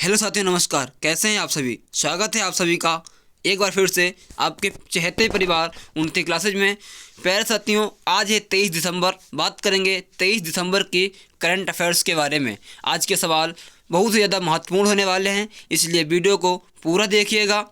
Hello साथियों, नमस्कार। कैसे हैं आप सभी? स्वागत है आप सभी का एक बार फिर से आपके चहेते परिवार उन्नति क्लासेज में। प्यारे साथियों, आज है 23 दिसंबर। बात करेंगे 23 दिसंबर की करंट अफेयर्स के बारे में। आज के सवाल बहुत ही ज़्यादा महत्वपूर्ण होने वाले हैं, इसलिए वीडियो को पूरा देखिएगा।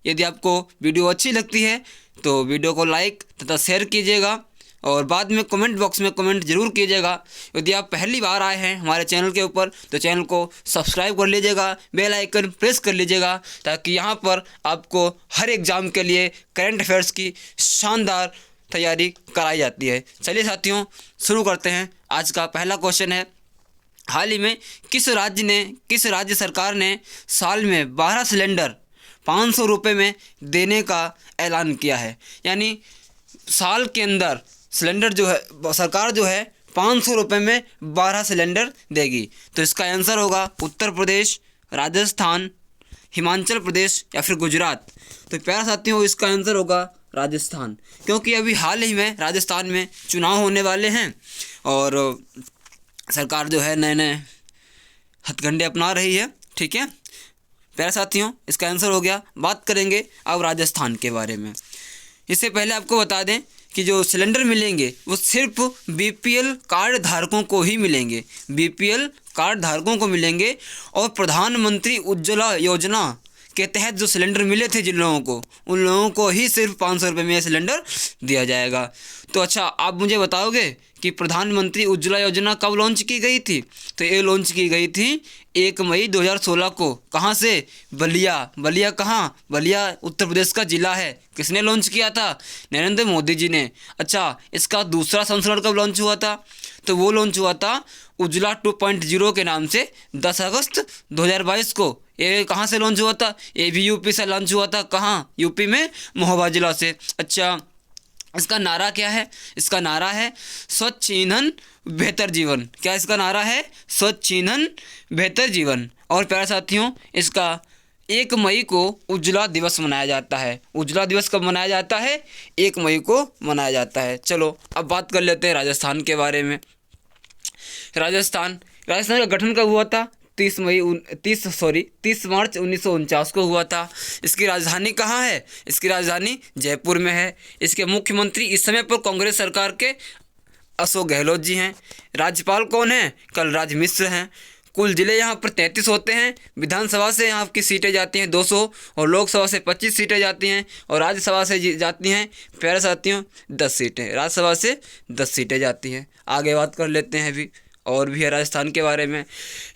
यदि आपको वीडियो अच्छी लगती है तो वीडियो को लाइक तथा शेयर कीजिएगा और बाद में कमेंट बॉक्स में कमेंट जरूर कीजिएगा। यदि आप पहली बार आए हैं हमारे चैनल के ऊपर तो चैनल को सब्सक्राइब कर लीजिएगा, बेल आइकन प्रेस कर लीजिएगा, ताकि यहाँ पर आपको हर एग्ज़ाम के लिए करंट अफेयर्स की शानदार तैयारी कराई जाती है। चलिए साथियों, शुरू करते हैं। आज का पहला क्वेश्चन है, हाल ही में किस राज्य सरकार ने साल में 12 सिलेंडर 500 रुपये में देने का ऐलान किया है? यानी साल के अंदर सिलेंडर जो है सरकार जो है 500 रुपये में 12 सिलेंडर देगी। तो इसका आंसर होगा उत्तर प्रदेश, राजस्थान, हिमाचल प्रदेश या फिर गुजरात। तो प्यारे साथियों, इसका आंसर होगा राजस्थान, क्योंकि अभी हाल ही में राजस्थान में चुनाव होने वाले हैं और सरकार जो है नए नए हथकंडे अपना रही है। ठीक है प्यारे साथियों, इसका आंसर हो गया। बात करेंगे अब राजस्थान के बारे में। इससे पहले आपको बता दें कि जो सिलेंडर मिलेंगे वो सिर्फ बीपीएल कार्ड धारकों को ही मिलेंगे, बीपीएल कार्ड धारकों को मिलेंगे। और प्रधानमंत्री उज्ज्वला योजना के तहत जो सिलेंडर मिले थे जिन लोगों को, उन लोगों को ही सिर्फ 500 रुपये में सिलेंडर दिया जाएगा। तो अच्छा, आप मुझे बताओगे कि प्रधानमंत्री उज्ज्वला योजना कब लॉन्च की गई थी? तो ये लॉन्च की गई थी 1 मई 2016 को। कहाँ से? बलिया। बलिया कहाँ? बलिया उत्तर प्रदेश का ज़िला है। किसने लॉन्च किया था? नरेंद्र मोदी जी ने। अच्छा, इसका दूसरा संस्करण कब लॉन्च हुआ था? तो वो लॉन्च हुआ था उज्ज्वला 2.0 के नाम से 10 अगस्त 2022 को। ये कहाँ से लॉन्च हुआ था? ये भी यूपी से लॉन्च हुआ था। कहाँ? यूपी में महोबा जिला से। अच्छा, इसका नारा क्या है? इसका नारा है स्वच्छ ईंधन बेहतर जीवन। क्या इसका नारा है? स्वच्छ ईंधन बेहतर जीवन। और प्यारे साथियों, इसका 1 मई को उज्ज्वला दिवस मनाया जाता है। उज्ज्वला दिवस कब मनाया जाता है? 1 मई को मनाया जाता है। चलो अब बात कर लेते हैं राजस्थान के बारे में। राजस्थान का गठन कब हुआ था? 30 मार्च 1949 को हुआ था। इसकी राजधानी कहाँ है? इसकी राजधानी जयपुर में है। इसके मुख्यमंत्री इस समय पर कांग्रेस सरकार के अशोक गहलोत जी हैं। राज्यपाल कौन है? कलराज मिश्र हैं। कुल ज़िले यहाँ पर 33 होते हैं। विधानसभा से यहाँ की सीटें जाती हैं 200 और लोकसभा से 25 सीटें जाती हैं और राज्यसभा से जाती हैं प्यारे साथियों 10 सीटें। राज्यसभा से 10 सीटें जाती हैं। आगे बात कर लेते हैं अभी और भी है राजस्थान के बारे में।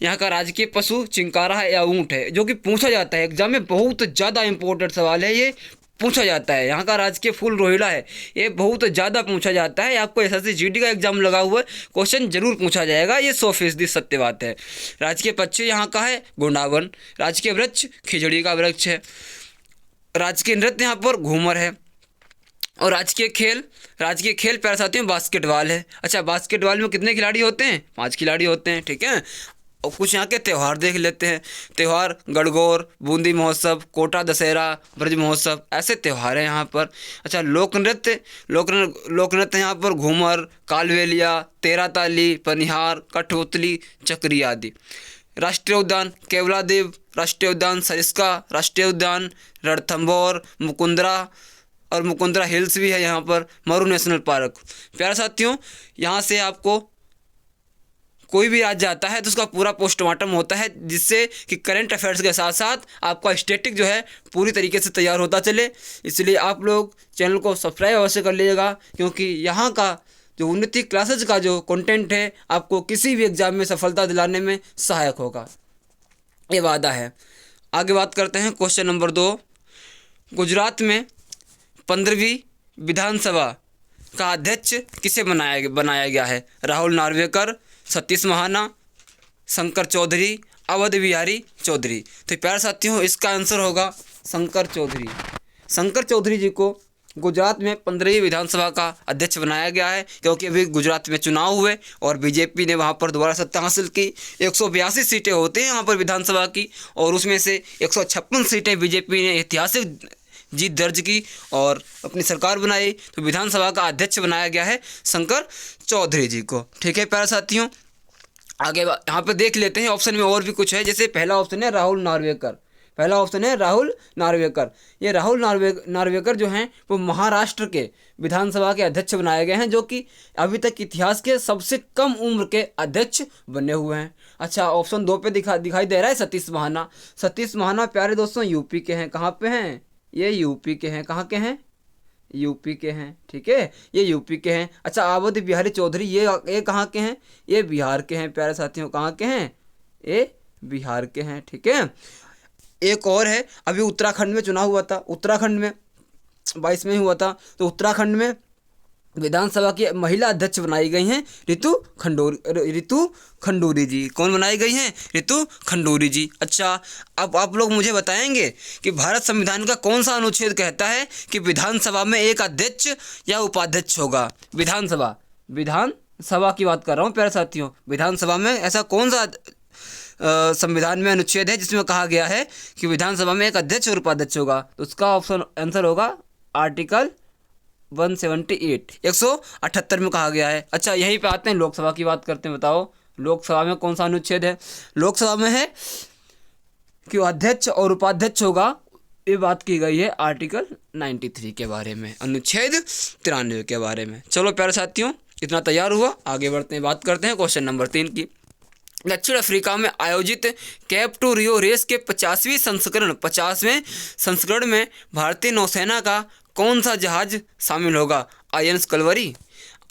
यहाँ का राजकीय पशु चिंकारा है या ऊँट है, जो कि पूछा जाता है एग्जाम में। बहुत ज़्यादा इंपॉर्टेंट सवाल है, ये पूछा जाता है। यहाँ का राजकीय फूल रोहिला है, ये बहुत ज़्यादा पूछा जाता है। आपको एसएससी जीडी का एग्जाम लगा हुआ है, क्वेश्चन जरूर पूछा जाएगा, ये 100% सत्य बात है। राजकीय पक्षी यहाँ का है गोंडावन। राजकीय वृक्ष खिजड़ी का वृक्ष है। राजकीय नृत्य यहाँ पर घूमर है। और राजकीय खेल प्यारे साथियों बास्केटबॉल है। अच्छा, बास्केटबॉल में कितने खिलाड़ी होते हैं? 5 खिलाड़ी होते हैं। ठीक है, और कुछ यहाँ के त्यौहार देख लेते हैं। त्यौहार गणगौर, बूंदी महोत्सव, कोटा दशहरा, ब्रज महोत्सव, ऐसे त्यौहार हैं यहाँ पर। अच्छा, लोक नृत्य यहाँ पर घूमर, कालवेलिया, तेरा ताली, पनिहार, कठपुतली, चक्री आदि। राष्ट्रीय उद्यान केवलादेव, राष्ट्रीय उद्यान सरिस्का, राष्ट्रीय उद्यान रणथंभौर, मुकुंदरा हिल्स भी है यहाँ पर, मरू नेशनल पार्क। प्यारे साथियों, यहाँ से आपको कोई भी राज्य आता है तो उसका पूरा पोस्टमार्टम होता है, जिससे कि करंट अफेयर्स के साथ साथ आपका स्टैटिक जो है पूरी तरीके से तैयार होता चले। इसलिए आप लोग चैनल को सब्सक्राइब अवश्य कर लीजिएगा, क्योंकि यहाँ का जो उन्नति क्लासेज का जो कंटेंट है आपको किसी भी एग्जाम में सफलता दिलाने में सहायक होगा, ये वादा है। आगे बात करते हैं क्वेश्चन नंबर 2। गुजरात में 15वीं विधानसभा का अध्यक्ष किसे बनाया गया है? राहुल नार्वेकर, सतीश महाना, शंकर चौधरी, अवध बिहारी चौधरी। तो प्यारे साथियों, इसका आंसर होगा शंकर चौधरी। शंकर चौधरी जी को गुजरात में 15वीं विधानसभा का अध्यक्ष बनाया गया है, क्योंकि अभी गुजरात में चुनाव हुए और बीजेपी ने वहां पर दोबारा सत्ता हासिल की। 182 सीटें होती हैं यहाँ पर विधानसभा की, और उसमें से 156 सीटें बीजेपी ने ऐतिहासिक जीत दर्ज की और अपनी सरकार बनाई। तो विधानसभा का अध्यक्ष बनाया गया है शंकर चौधरी जी को। ठीक है प्यारे साथियों, आगे यहाँ पे देख लेते हैं, ऑप्शन में और भी कुछ है। जैसे पहला ऑप्शन है राहुल नार्वेकर, पहला ऑप्शन है राहुल नार्वेकर। ये राहुल नार्वेकर जो हैं वो महाराष्ट्र के विधानसभा के अध्यक्ष बनाए गए हैं, जो कि अभी तक इतिहास के सबसे कम उम्र के अध्यक्ष बने हुए हैं। अच्छा, ऑप्शन 2 पे दिखाई दे रहा है सतीश महाना। सतीश महाना प्यारे दोस्तों यूपी के हैं। कहाँ पे हैं ये? यूपी के हैं। कहाँ के हैं? यूपी के हैं। ठीक है, ये यूपी के हैं। अच्छा, अवध बिहारी चौधरी ये कहाँ के हैं? ये बिहार के हैं प्यारे साथियों। कहाँ के हैं? ये बिहार के हैं। ठीक है, एक और है, अभी उत्तराखंड में चुनाव हुआ था, उत्तराखंड में 22 में हुआ था, तो उत्तराखंड में विधानसभा की महिला अध्यक्ष बनाई गई हैं रितु खंडूरी जी। कौन बनाई गई हैं? रितु खंडूरी जी। अच्छा, अब आप लोग मुझे बताएंगे कि भारत संविधान का कौन सा अनुच्छेद कहता है कि विधानसभा में एक अध्यक्ष या उपाध्यक्ष होगा? विधानसभा की बात कर रहा हूँ प्यारे साथियों। विधानसभा में ऐसा कौन सा संविधान में अनुच्छेद है जिसमें कहा गया है कि विधानसभा में एक अध्यक्ष और उपाध्यक्ष होगा? तो उसका ऑप्शन आंसर होगा आर्टिकल 178, 178 में कहा गया है। अच्छा, यहीं पे आते हैं, लोकसभा की बात करते हैं। बताओ लोकसभा में कौन सा अनुच्छेद है? लोकसभा में है कि अध्यक्ष और उपाध्यक्ष होगा, ये बात की गई है आर्टिकल 93 के बारे में, अनुच्छेद 93 के बारे में। चलो प्यारे साथियों, इतना तैयार हुआ, आगे बढ़ते हैं, बात करते हैं क्वेश्चन नंबर 3 की। दक्षिण अफ्रीका में आयोजित कैप टू रियो रेस के 50वें संस्करण में भारतीय नौसेना का कौन सा जहाज शामिल होगा? INS कलवरी,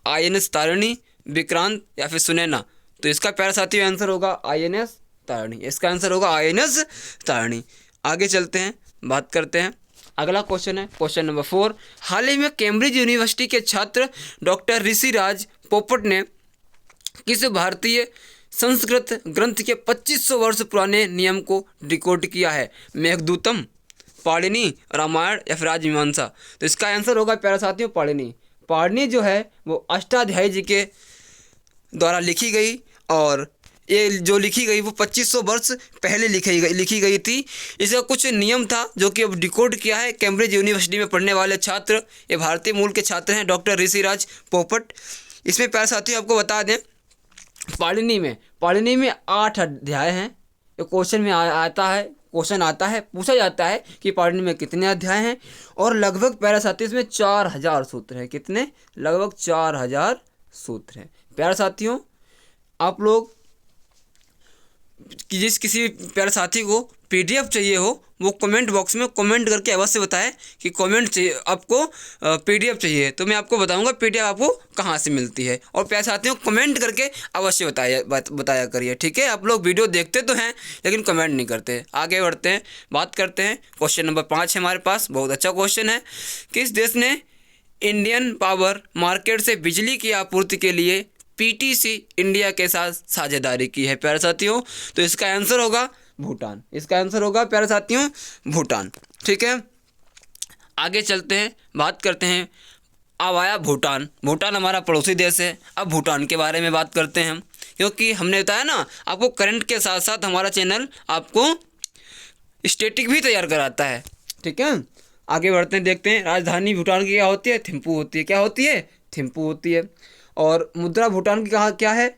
INS तारिणी, विक्रांत या फिर सुनैना? तो इसका प्यारा साथियों आंसर होगा INS तारिणी। इसका आंसर होगा INS तारिणी। आगे चलते हैं, बात करते हैं। अगला क्वेश्चन है क्वेश्चन नंबर 4। हाल ही में कैम्ब्रिज यूनिवर्सिटी के छात्र डॉक्टर ऋषिराज पोपट ने किस भारतीय संस्कृत ग्रंथ के 2500 वर्ष पुराने नियम को डिकोड किया है? मेघदूतम, पाणिनि, रामायण या फिर राजमीमांसा? तो इसका आंसर होगा प्यारे साथियों पाणिनि। पाणिनि जो है वो अष्टाध्यायी जी के द्वारा लिखी गई, और ये जो लिखी गई वो 2500 वर्ष पहले लिखी गई थी। इसका कुछ नियम था जो कि अब डिकोड किया है कैम्ब्रिज यूनिवर्सिटी में पढ़ने वाले छात्र, ये भारतीय मूल के छात्र हैं डॉक्टर ऋषिराज पोपट। इसमें प्यारे साथियों आपको बता दें, पाणिनि में 8 अध्याय हैं। ये क्वेश्चन में क्वेश्चन आता है, पूछा जाता है कि पाणिनि में कितने अध्याय हैं, और लगभग प्यारे साथियों इसमें 4000 सूत्र हैं। कितने? लगभग 4000 सूत्र हैं। प्यारे साथियों, आप लोग कि किसी प्यारे साथी को PDF चाहिए हो, वो कमेंट बॉक्स में कमेंट करके अवश्य बताएं कि कमेंट चाहिए आपको, PDF चाहिए, तो मैं आपको बताऊंगा PDF आपको कहाँ से मिलती है। और प्यारे साथियों, कमेंट करके अवश्य बताया करिए। ठीक है, आप लोग वीडियो देखते तो हैं लेकिन कमेंट नहीं करते। आगे बढ़ते हैं, बात करते हैं। क्वेश्चन नंबर 5 है हमारे पास, बहुत अच्छा क्वेश्चन है। किस देश ने इंडियन पावर मार्केट से बिजली की आपूर्ति के लिए PTC इंडिया के साथ साझेदारी की है प्यारे साथियों? तो इसका आंसर होगा भूटान। इसका आंसर होगा प्यारे साथियों भूटान। ठीक है, आगे चलते हैं, बात करते हैं। अब आया भूटान हमारा पड़ोसी देश है। अब भूटान के बारे में बात करते हैं हम, क्योंकि हमने बताया ना आपको करंट के साथ साथ हमारा चैनल आपको स्टैटिक भी तैयार कराता है। ठीक है, आगे बढ़ते हैं, देखते हैं। राजधानी भूटान की क्या होती है? थिम्पू होती है। क्या होती है? थिम्पू होती है। और मुद्रा भूटान की कहाँ क्या है?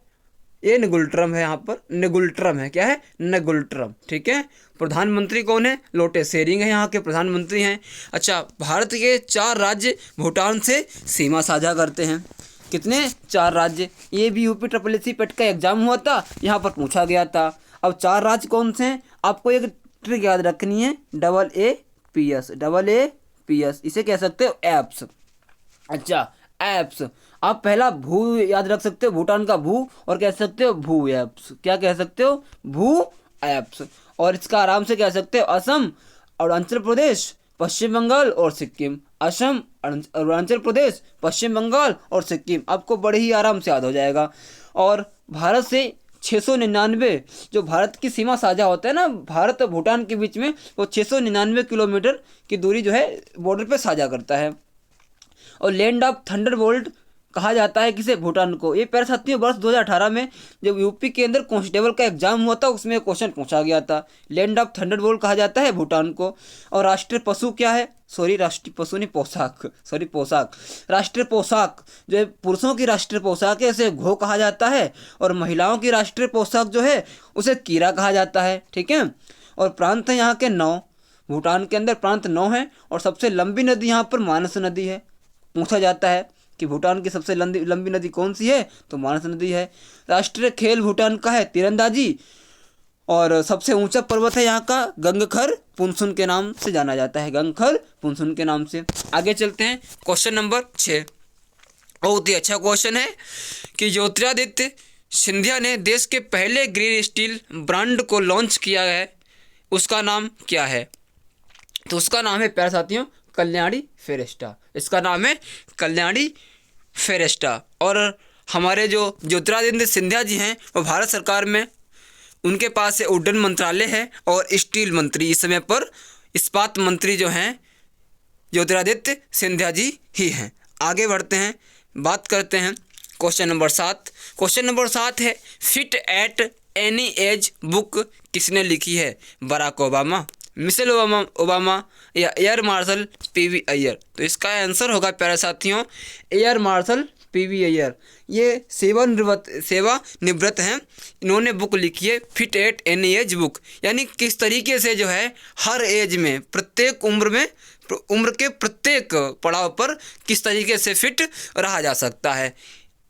ये निगुल्ट्रम है। यहाँ पर निगुल्ट्रम है। क्या है? निगुल्ट्रम। ठीक है, प्रधानमंत्री कौन है? लोटे शेरिंग है, यहाँ के प्रधानमंत्री हैं। अच्छा, भारत के 4 राज्य भूटान से सीमा साझा करते हैं। कितने? 4 राज्य। ये भी UP SSC पेट का एग्जाम हुआ था, यहाँ पर पूछा गया था। अब 4 राज्य कौन से हैं? आपको एक ट्रिक याद रखनी है, AAPS, इसे कह सकते हो एप्स। अच्छा, एप्स। आप पहला भू याद रख सकते हो, भूटान का भू, और कह सकते हो भू एप्स। क्या कह सकते हो? भू एप्स। और इसका आराम से कह सकते हो असम, अरुणाचल प्रदेश, पश्चिम बंगाल और सिक्किम। असम, अरुणाचल प्रदेश, पश्चिम बंगाल और सिक्किम, आपको बड़े ही आराम से याद हो जाएगा। और भारत से 699 जो भारत की सीमा साझा होता है ना, भारत और भूटान के बीच में, वो 699 किलोमीटर की दूरी जो है बॉर्डर पे साझा करता है। और लैंड ऑफ थंडरबोल्ट कहा जाता है किसे? भूटान को। ये प्यारे साथियों वर्ष 2018 में जब यूपी के अंदर कांस्टेबल का एग्जाम हुआ था उसमें क्वेश्चन पूछा गया था। लैंड ऑफ थंडरबोल्ट कहा जाता है भूटान को। और राष्ट्रीय पशु क्या है? सॉरी, राष्ट्रीय पशु नहीं, पोशाक, सॉरी पोशाक। राष्ट्रीय पोशाक जो है पुरुषों की राष्ट्रीय पोशाक है उसे घो कहा जाता है, और महिलाओं की राष्ट्रीय पोशाक जो है उसे कीरा कहा जाता है। ठीक है। और प्रांत है यहाँ के 9, भूटान के अंदर प्रांत 9 हैं, और सबसे लंबी नदी यहाँ पर मानस नदी है। पूछा जाता है कि भूटान की सबसे लंबी नदी कौन सी है? तो मानस नदी है। राष्ट्रीय खेल भूटान का है तीरंदाजी, और सबसे ऊंचा पर्वत है यहाँ का गंगखर पुनसुन के नाम से जाना जाता है, गंगखर पुनसुन के नाम से। आगे चलते हैं, क्वेश्चन नंबर 6। बहुत ही अच्छा क्वेश्चन है कि ज्योतिरादित्य सिंधिया ने देश के पहले ग्रीन स्टील ब्रांड को लॉन्च किया है, उसका नाम क्या है? तो उसका नाम है प्यारे साथियों कल्याणी फेरेस्टा। इसका नाम है कल्याणी फेरेस्टा। और हमारे जो ज्योतिरादित्य सिंधिया जी हैं वो भारत सरकार में उनके पास से उड्डयन मंत्रालय है और स्टील मंत्री, इस समय पर इस्पात मंत्री जो हैं ज्योतिरादित्य सिंधिया जी ही हैं। आगे बढ़ते हैं, बात करते हैं क्वेश्चन नंबर 7। क्वेश्चन नंबर 7 है fit at any as book किसने लिखी है? बराक ओबामा, मिशेल ओबामा या एयर मार्शल पीवी अय्यर? तो इसका आंसर होगा प्यारे साथियों एयर मार्शल पीवी अय्यर। ये सेवानिवृत्त हैं, इन्होंने बुक लिखी है fit at any as book, यानी किस तरीके से जो है हर एज में, प्रत्येक उम्र के प्रत्येक पड़ाव पर किस तरीके से फिट रहा जा सकता है,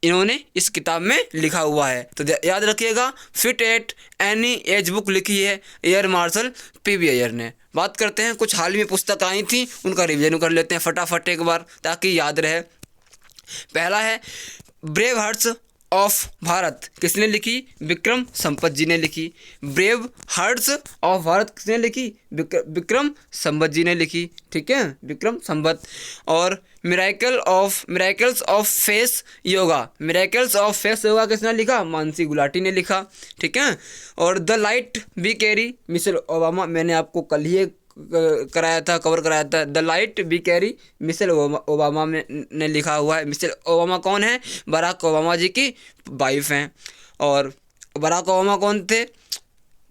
इन्होंने इस किताब में लिखा हुआ है। तो याद रखिएगा fit at any as book लिखी है एयर मार्शल पीवी अय्यर ने। बात करते हैं कुछ हाल ही में पुस्तक आई थी उनका रिवीजन कर लेते हैं फटाफट एक बार ताकि याद रहे। पहला है ब्रेव हार्ट्स ऑफ भारत, किसने लिखी? विक्रम संपत जी ने लिखी। ब्रेव हार्ट्स ऑफ भारत किसने लिखी? विक्रम संपत जी ने लिखी। ठीक है, विक्रम संपत। और miracles of face yoga, miracles of face yoga किसने लिखा? मानसी गुलाटी ने लिखा। ठीक है। और the light we carry, Michelle Obama, मैंने आपको कल ही कवर कराया था। The light we carry Michelle Obama ने लिखा हुआ है। मिशेल ओबामा कौन है? बराक ओबामा जी की वाइफ हैं। और बराक ओबामा कौन थे?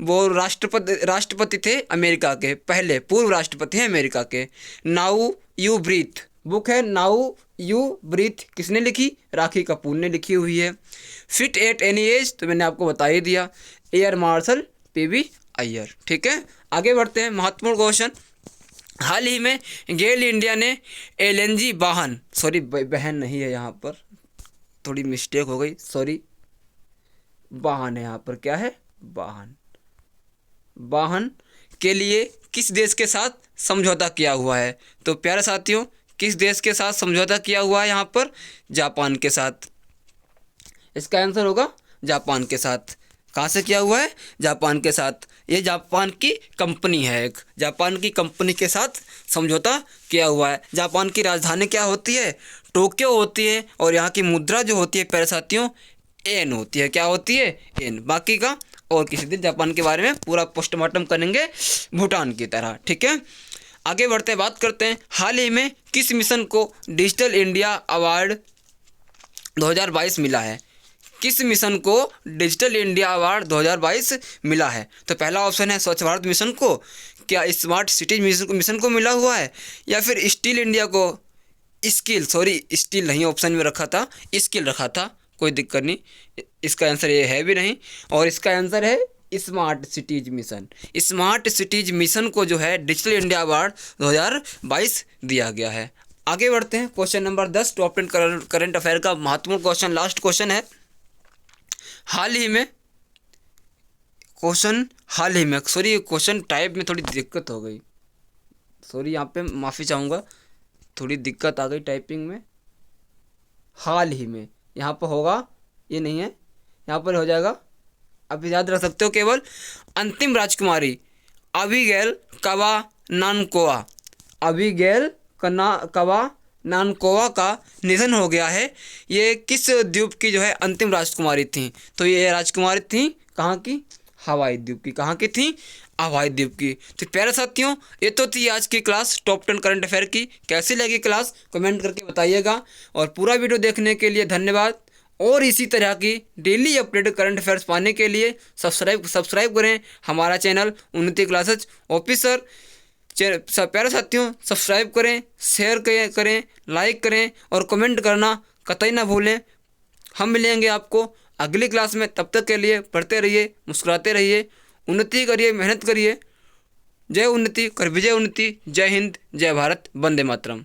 वो राष्ट्रपति थे अमेरिका के, पहले पूर्व राष्ट्रपति हैं अमेरिका के। नाउ यू ब्रीथ बुक है, नाउ यू ब्रीथ किसने लिखी? राखी कपूर ने लिखी हुई है। फिट एट एनी एज तो मैंने आपको बता ही दिया, एयर मार्शल पीवी अय्यर। ठीक है, आगे बढ़ते हैं, महत्वपूर्ण क्वेश्चन। हाल ही में गेल इंडिया ने एलएनजी वाहन, सॉरी बहन नहीं है यहाँ पर, थोड़ी मिस्टेक हो गई, सॉरी वाहन है यहाँ पर, क्या है? वाहन के लिए किस देश के साथ समझौता किया हुआ है? तो प्यारे साथियों किस देश के साथ समझौता किया हुआ है यहाँ पर? जापान के साथ। इसका आंसर होगा जापान के साथ। कहाँ से किया हुआ है? जापान के साथ। ये जापान की कंपनी है, एक जापान की कंपनी के साथ समझौता किया हुआ है। जापान की राजधानी क्या होती है? टोक्यो होती है। और यहाँ की मुद्रा जो होती है प्यारे साथियों येन होती है। क्या होती है? येन। बाकी का और किसी दिन जापान के बारे में पूरा पोस्टमार्टम करेंगे भूटान की तरह। ठीक है, आगे बढ़ते हैं, बात करते हैं हाल ही में किस मिशन को डिजिटल इंडिया अवार्ड 2022 मिला है? किस मिशन को डिजिटल इंडिया अवार्ड 2022 मिला है? तो पहला ऑप्शन है स्वच्छ भारत मिशन को, क्या स्मार्ट सिटीज मिशन को मिला हुआ है, या फिर स्टील इंडिया को, स्टील नहीं ऑप्शन में रखा था, स्किल रखा था, कोई दिक्कत नहीं, इसका आंसर ये है भी नहीं। और इसका आंसर है smart cities mission. Smart cities mission को जो है डिजिटल इंडिया अवार्ड 2022 दिया गया है। आगे बढ़ते हैं, question number 10 top 10 current affair का महत्वपूर्ण क्वेश्चन, लास्ट क्वेश्चन है। हाल ही में सॉरी क्वेश्चन टाइप में थोड़ी दिक्कत हो गई, सॉरी यहाँ पे माफ़ी चाहूँगा, थोड़ी दिक्कत आ गई टाइपिंग में। हाल ही में यहाँ पर होगा, ये नहीं है, यहाँ पर हो जाएगा। अब याद रख सकते हो केवल अंतिम राजकुमारी अबिगैल कवा नानकोवा का निधन हो गया है। ये किस द्वीप की जो है अंतिम राजकुमारी थी? तो ये राजकुमारी थी कहाँ की? हवाई द्वीप की। कहाँ की थी? हवाई द्वीप की। तो प्यारे साथियों, ये तो थी आज की क्लास टॉप 10 करंट अफेयर की। कैसी लगी क्लास कमेंट करके बताइएगा, और पूरा वीडियो देखने के लिए धन्यवाद। और इसी तरह की डेली अपडेट करंट अफेयर्स पाने के लिए सब्सक्राइब करें हमारा चैनल उन्नति क्लासेज ऑफिसर। प्यारे साथियों, सब्सक्राइब करें, शेयर करें, लाइक करें और कमेंट करना कतई ना भूलें। हम मिलेंगे आपको अगली क्लास में। तब तक के लिए पढ़ते रहिए, मुस्कुराते रहिए, उन्नति करिए, मेहनत करिए। जय उन्नति कर विजय उन्नति। जय हिंद, जय भारत, वंदे मातरम।